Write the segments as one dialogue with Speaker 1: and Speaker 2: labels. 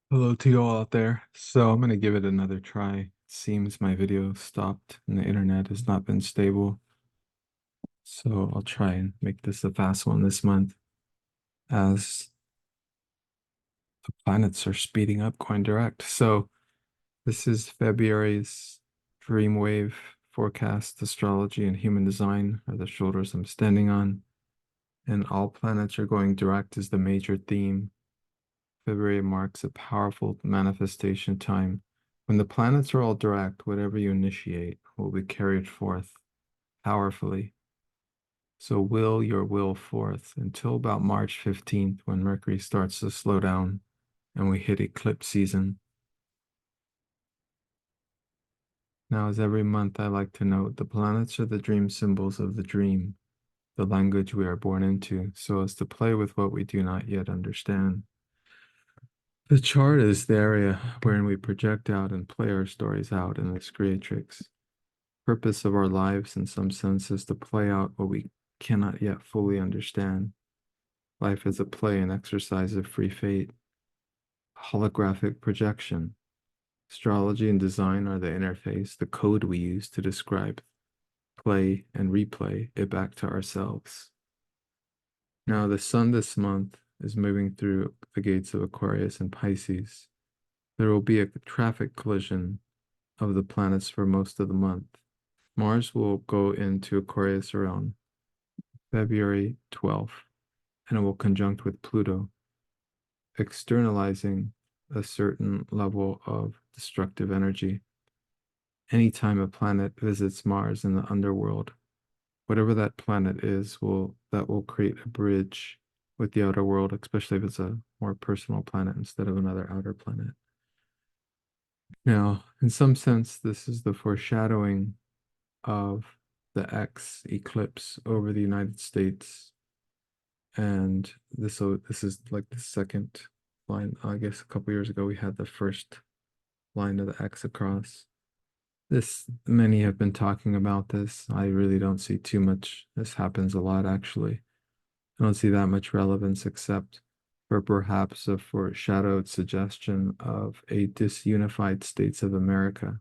Speaker 1: Hello to you all out there. So I'm gonna give it another try. It seems my video stopped and the internet has not been stable. So I'll try and make this a fast one this month as the planets are speeding up going direct. So this is February's Dream Wave forecast. Astrology and human design are the shoulders I'm standing on. And all planets are going direct is the major theme. February marks a powerful manifestation time. When the planets are all direct, whatever you initiate will be carried forth powerfully. So will your will forth until about March 15th when Mercury starts to slow down and we hit eclipse season. Now, as every month I like to note, the planets are the dream symbols of the dream, the language we are born into, so as to play with what we do not yet understand. The chart is the area wherein we project out and play our stories out in this creatrix. Purpose of our lives, in some sense, is to play out what we cannot yet fully understand. Life is a play and exercise of free fate. Holographic projection. Astrology and design are the interface, the code we use to describe, play, and replay it back to ourselves. Now, the sun this month is moving through the gates of Aquarius and Pisces. There will be a traffic collision of the planets for most of the month. Mars will go into Aquarius around February 12th, and it will conjunct with Pluto, externalizing a certain level of destructive energy. Anytime a planet visits Mars in the underworld, whatever that planet is, will create a bridge with the outer world, especially if it's a more personal planet instead of another outer planet. Now, in some sense, this is the foreshadowing of the X eclipse over the United States. And this is like the second line. I guess a couple years ago we had the first line of the X across. This many have been talking about this. I really don't see too much. This happens a lot actually. I don't see that much relevance except for perhaps a foreshadowed suggestion of a disunified states of America.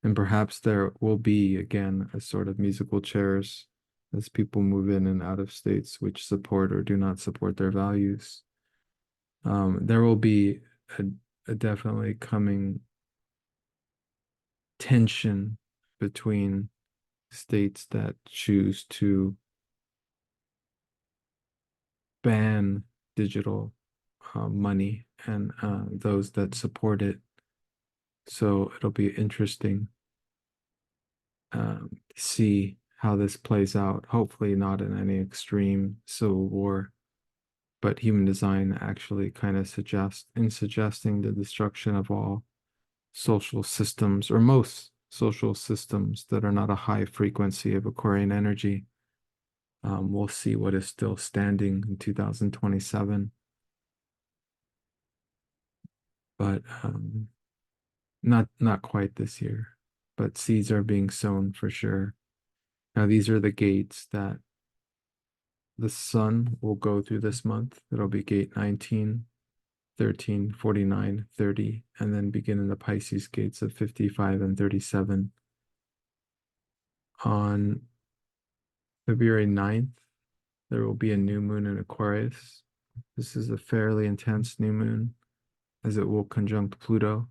Speaker 1: And perhaps there will be again a sort of musical chairs as people move in and out of states which support or do not support their values. There will be a definitely coming tension between states that choose to ban digital money and those that support it. So it'll be interesting to see how this plays out. Hopefully, not in any extreme civil war, but human design actually kind of suggesting the destruction of all social systems or most social systems that are not a high frequency of Aquarian energy. We'll see what is still standing in 2027, but not quite this year. But seeds are being sown for sure. Now these are the gates that the sun will go through this month. It'll be gate 19, 13, 49, 30, and then begin in the Pisces gates of 55 and 37. On February 9th, there will be a new moon in Aquarius. This is a fairly intense new moon as it will conjunct Pluto,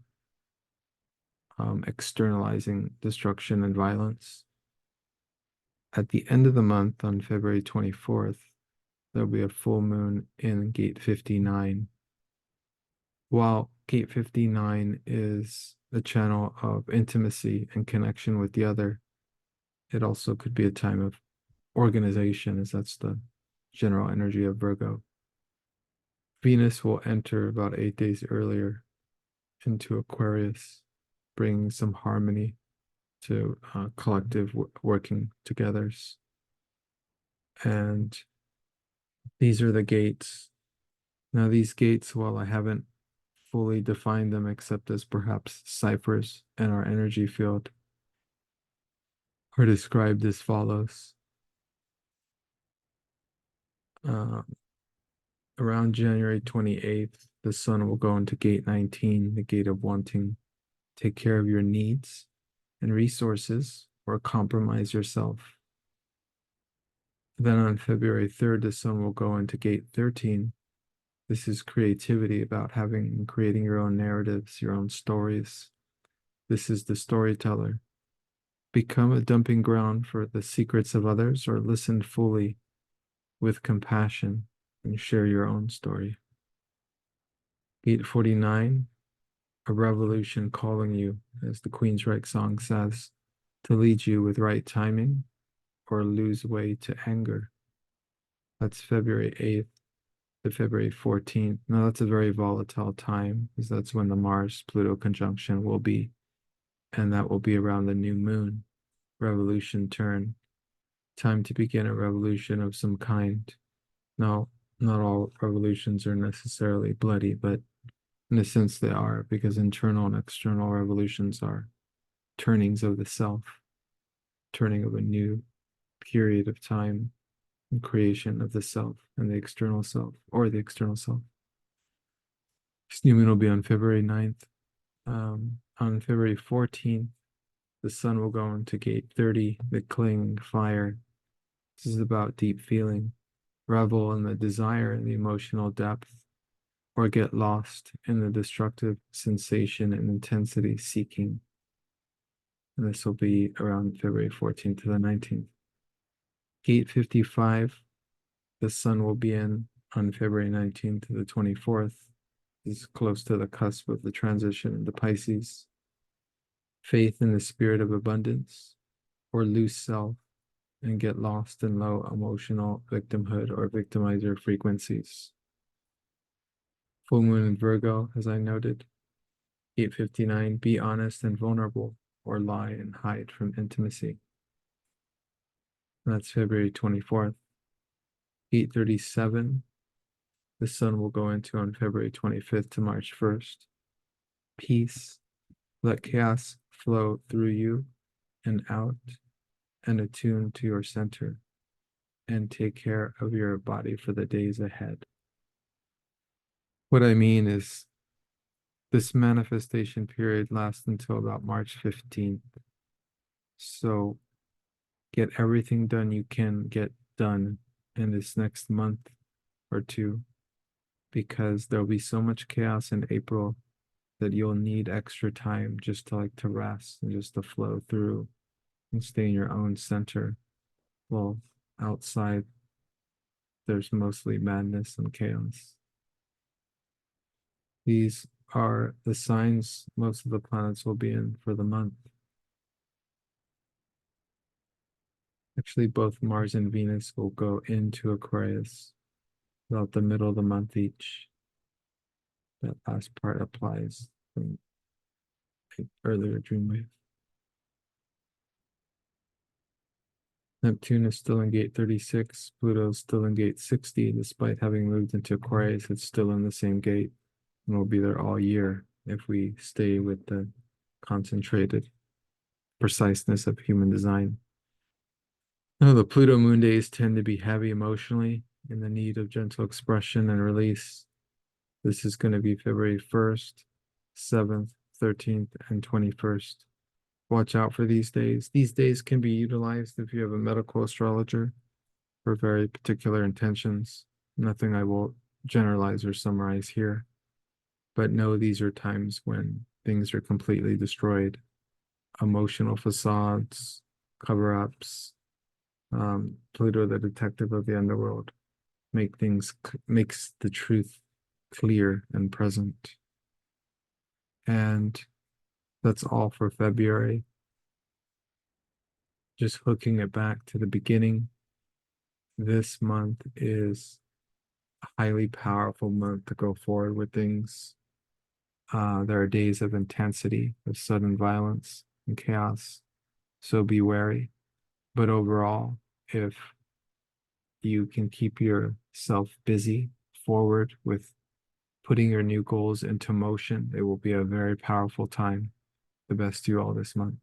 Speaker 1: externalizing destruction and violence. At the end of the month, on February 24th, there'll be a full moon in gate 59. While gate 59 is a channel of intimacy and connection with the other, it also could be a time of organization, as that's the general energy of Virgo. Venus will enter about 8 days earlier into Aquarius, bringing some harmony to collective working togethers. And these are the gates. Now, these gates, while I haven't fully defined them except as perhaps ciphers in our energy field, are described as follows. Uh, Around January 28th, the sun will go into gate 19, the gate of wanting. Take care of your needs and resources or compromise yourself. Then on February 3rd, the sun will go into gate 13. This is creativity, about having and creating your own narratives, your own stories. This is the storyteller. Become a dumping ground for the secrets of others, or listen fully with compassion and share your own story. Gate 49, a revolution calling you, as the Queensryche song says, to lead you with right timing or lose way to anger. That's February 8th to February 14th. Now, that's a very volatile time, because that's when the Mars-Pluto conjunction will be, and that will be around the new moon. Revolution turn. Time to begin a revolution of some kind. No, not all revolutions are necessarily bloody, but in a sense they are, because internal and external revolutions are turnings of the self, turning of a new period of time and creation of the self and the external self, or the external self. This new moon will be on February 9th. On February 14th, the sun will go into gate 30, the clinging fire. This is about deep feeling. Revel in the desire and the emotional depth, or get lost in the destructive sensation and intensity seeking. And this will be around February 14th to the 19th. Gate 55, the sun will be in on February 19th to the 24th. This is close to the cusp of the transition into Pisces. Faith in the spirit of abundance, or loose self and get lost in low emotional victimhood or victimizer frequencies. Full moon in Virgo, as I noted. 8:59, be honest and vulnerable, or lie and hide from intimacy. That's February 24th. 8:37, the sun will go into on February 25th to March 1st. Peace, let chaos flow through you and out, and attune to your center, and take care of your body for the days ahead. What I mean is, this manifestation period lasts until about March 15th. So get everything done you can get done in this next month or two, because there'll be so much chaos in April that you'll need extra time just to rest and just to flow through and stay in your own center. Well, outside, there's mostly madness and chaos. These are the signs most of the planets will be in for the month. Actually, both Mars and Venus will go into Aquarius about the middle of the month each. That last part applies from earlier dream wave. Neptune is still in gate 36. Pluto is still in gate 60. Despite having moved into Aquarius, it's still in the same gate, and will be there all year if we stay with the concentrated preciseness of human design. Now, the Pluto moon days tend to be heavy emotionally, in the need of gentle expression and release. This is going to be February 1st, 7th, 13th, and 21st. Watch out for these days. These days can be utilized if you have a medical astrologer for very particular intentions. Nothing I will generalize or summarize here, but know these are times when things are completely destroyed. Emotional facades, cover-ups, Pluto, the detective of the underworld, makes the truth clear and present. And that's all for February. Just hooking it back to the beginning, this month is a highly powerful month to go forward with things. There are days of intensity, of sudden violence and chaos, so be wary. But overall, if you can keep yourself busy forward with putting your new goals into motion, it will be a very powerful time. The best to you all this month.